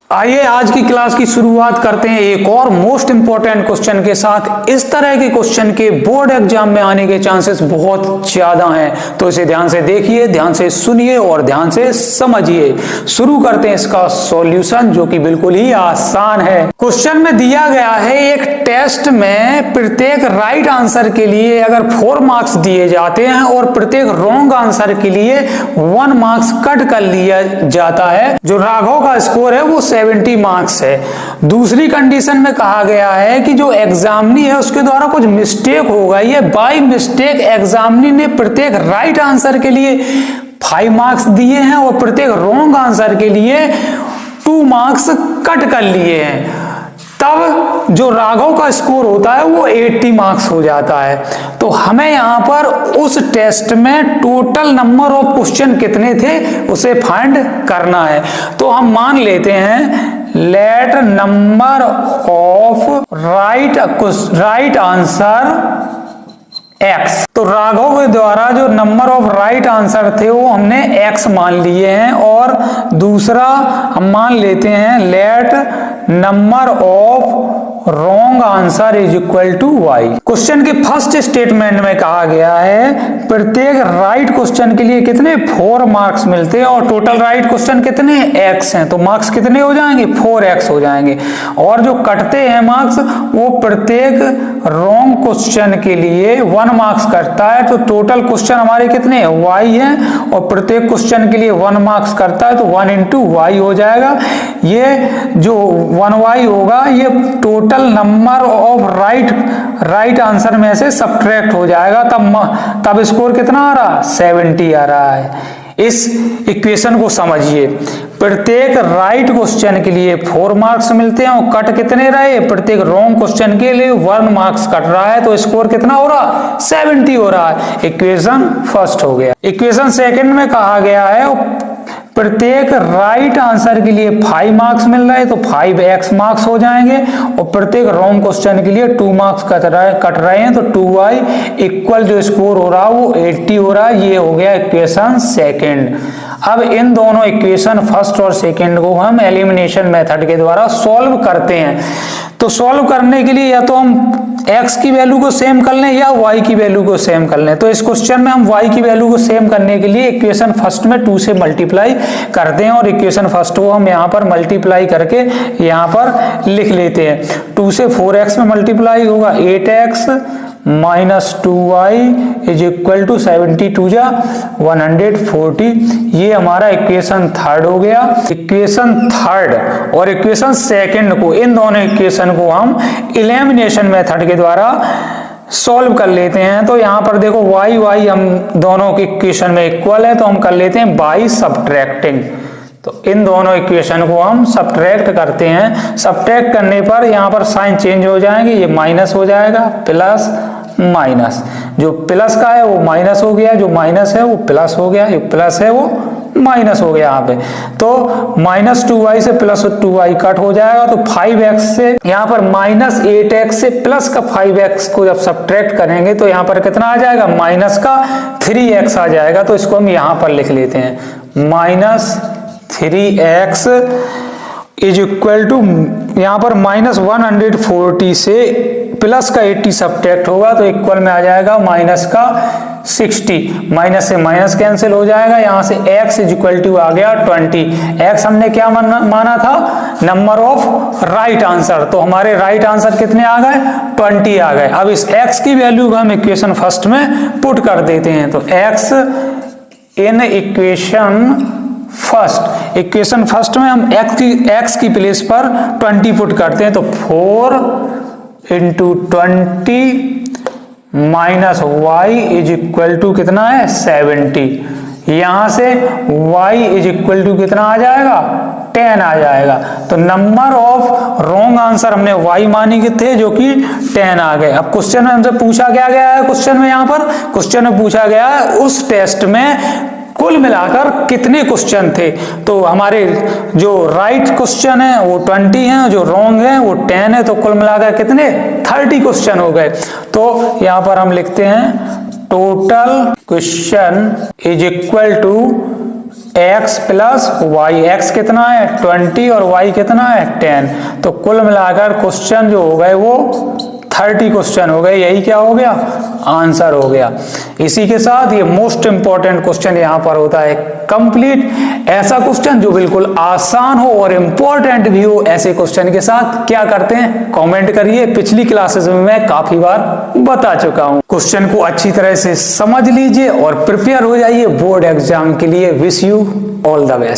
आइए आज की क्लास की शुरुआत करते हैं एक और मोस्ट इंपॉर्टेंट क्वेश्चन के साथ। इस तरह के क्वेश्चन के बोर्ड एग्जाम में आने के चांसेस बहुत ज्यादा हैं, तो इसे ध्यान से देखिए, ध्यान से सुनिए और ध्यान से समझिए। शुरू करते हैं इसका सॉल्यूशन, जो कि बिल्कुल ही आसान है। क्वेश्चन में दिया गया है एक टेस्ट में प्रत्येक राइट आंसर के लिए अगर 4 मार्क्स दिए जाते हैं और प्रत्येक रॉन्ग आंसर के लिए 1 मार्क्स कट कर लिया जाता है। जो राघव का स्कोर है वो 70 मार्क्स है। दूसरी कंडीशन में कहा गया है कि जो एग्जामिनी है उसके द्वारा कुछ मिस्टेक हो गई है, बाय मिस्टेक एग्जामिनी ने प्रत्येक राइट आंसर के लिए 5 मार्क्स दिए हैं और प्रत्येक रॉन्ग आंसर के लिए 2 मार्क्स कट कर लिए हैं। तब जो राघव का स्कोर होता है वो 80 मार्क्स हो जाता है। तो हमें यहां पर उस टेस्ट में टोटल नंबर ऑफ क्वेश्चन कितने थे उसे फाइंड करना है। तो हम मान लेते हैं let number of right answer x। तो राघव के द्वारा जो नंबर ऑफ राइट आंसर थे वो हमने x मान लिए हैं, और दूसरा हम मान लेते हैं let number of wrong answer is equal to y। Question के फर्स्ट स्टेटमेंट में कहा गया है प्रत्येक राइट क्वेश्चन के लिए कितने 4 मार्क्स मिलते हैं और टोटल राइट क्वेश्चन कितने x हैं, तो मार्क्स कितने हो जाएंगे 4x हो जाएंगे। और जो कटते हैं मार्क्स वो प्रत्येक रॉन्ग क्वेश्चन के लिए 1 मार्क्स कटता है। तो टोटल क्वेश्चन हमारे कितने y हैं और प्रत्येक क्वेश्चन के लिए 1 मार्क्स करता है, तो 1 इंटू y हो जाएगा। ये जो 1y होगा ये total number of right answer में से सब्ट्रैक्ट हो जाएगा, तब स्कोर कितना आ रहा 70 आ रहा है। इस इक्वेशन को समझिए, प्रत्येक राइट क्वेश्चन के लिए 4 मार्क्स मिलते हैं और कट कितने रहे, प्रत्येक रॉन्ग क्वेश्चन के लिए 1 मार्क्स कट रहा है, तो स्कोर कितना हो रहा 70 हो रहा है। इक्वेशन फर्स्ट हो गया। इक्वेशन सेकंड में कहा गया है प्रत्येक राइट आंसर के लिए 5 मार्क्स मिल रहे हैं, तो 5x मार्क्स हो जाएंगे, और प्रत्येक रॉन्ग क्वेश्चन के लिए 2 मार्क्स कट रहे हैं, तो 2y इक्वल जो स्कोर हो रहा है वो 80 हो रहा है। ये हो गया इक्वेशन सेकंड। अब इन दोनों इक्वेशन फर्स्ट और सेकंड को हम एलिमिनेशन मेथड के द्वारा सॉल्व करते हैं। तो सॉल्व करने के लिए या तो हम x की वैल्यू को सेम कर लें या y की वैल्यू को सेम कर लें। तो इस क्वेश्चन में हम y की वैल्यू को सेम करने के लिए इक्वेशन फर्स्ट में 2 से मल्टीप्लाई करते हैं, और इक्वेशन फर्स्ट को हम यहाँ पर मल्टीप्लाई करके यहाँ पर लिख लेते हैं। 2 से 4x में मल्टीप्लाई होगा 8x minus 2y is equal to 72 जा 140। ये हमारा इक्वेशन थर्ड हो गया। इक्वेशन थर्ड और इक्वेशन सेकंड को, इन दोनों इक्वेशन को हम एलिमिनेशन मेथड के द्वारा सॉल्व कर लेते हैं। तो यहाँ पर देखो y हम दोनों के इक्वेशन में इक्वल है, तो हम कर लेते हैं बाय सब्ट्रैक्टिंग। तो इन दोनों इक्वेशन को हम सब्ट्रैक्ट करते हैं। सब्ट्रैक्ट करने पर यहाँ पर साइन चेंज हो जाएंगे, ये माइनस हो जाएगा, प्लस माइनस, जो प्लस का है वो माइनस हो गया, जो माइनस है वो प्लस हो गया, ये प्लस है वो माइनस हो गया यहाँ पे। तो माइनस 2y से प्लस 2y कट हो जाएगा, तो 5x से यहाँ पर माइनस 8x से प्लस का 5x को जब सब्ट्रैक्ट करेंगे तो यहाँ पर कितना आ जाएगा माइनस का 3x आ जाएगा। तो इसको हम यहाँ पर लिख लेते हैं minus 3x is equal to, यहाँ पर माइनस 140 से प्लस का 80 सब्ट्रैक्ट होगा तो इक्वल में आ जाएगा माइनस का 60। माइनस से माइनस कैंसिल हो जाएगा, यहाँ से x इज इक्वल टू आ गया 20। x हमने क्या माना था नंबर ऑफ राइट आंसर, तो हमारे राइट आंसर कितने आ गए 20 आ गए। अब इस x की वैल्यू को हम इक्वेशन फर्स्ट में पुट कर देते हैं। तो x in equation first, equation first में हम x की प्लेस पर 20 पुट करते हैं, तो 4 into 20 minus y is equal to कितना है 70। यहां से y इज इक्वल टू कितना आ जाएगा 10 आ जाएगा। तो नंबर ऑफ रॉन्ग आंसर हमने y मानी के थे जो कि 10 आ गए। अब क्वेश्चन में हमसे पूछा क्या गया है, क्वेश्चन में यहाँ पर क्वेश्चन में पूछा गया है उस टेस्ट में कुल मिलाकर कितने क्वेश्चन थे। तो हमारे जो राइट क्वेश्चन है वो 20 हैं, जो रॉन्ग है वो 10 है, तो कुल मिलाकर कितने 30 क्वेश्चन हो गए। तो यहाँ पर हम लिखते हैं total question is equal to x plus y, x कितना है 20 और y कितना है 10, तो कुल मिलाकर क्वेश्चन जो हो गए वो 30 क्वेश्चन हो गए। यही क्या हो गया, आंसर हो गया। इसी के साथ ये मोस्ट इंपॉर्टेंट क्वेश्चन यहां पर होता है कंप्लीट। ऐसा क्वेश्चन जो बिल्कुल आसान हो और इंपॉर्टेंट भी हो, ऐसे क्वेश्चन के साथ क्या करते हैं, कमेंट करिए। पिछली क्लासेस में मैं काफी बार बता चुका हूं। क्वेश्चन को अच्छी तरह से समझ लीजिए और प्रिपेयर हो जाइए बोर्ड एग्जाम के लिए। Wish you all the best.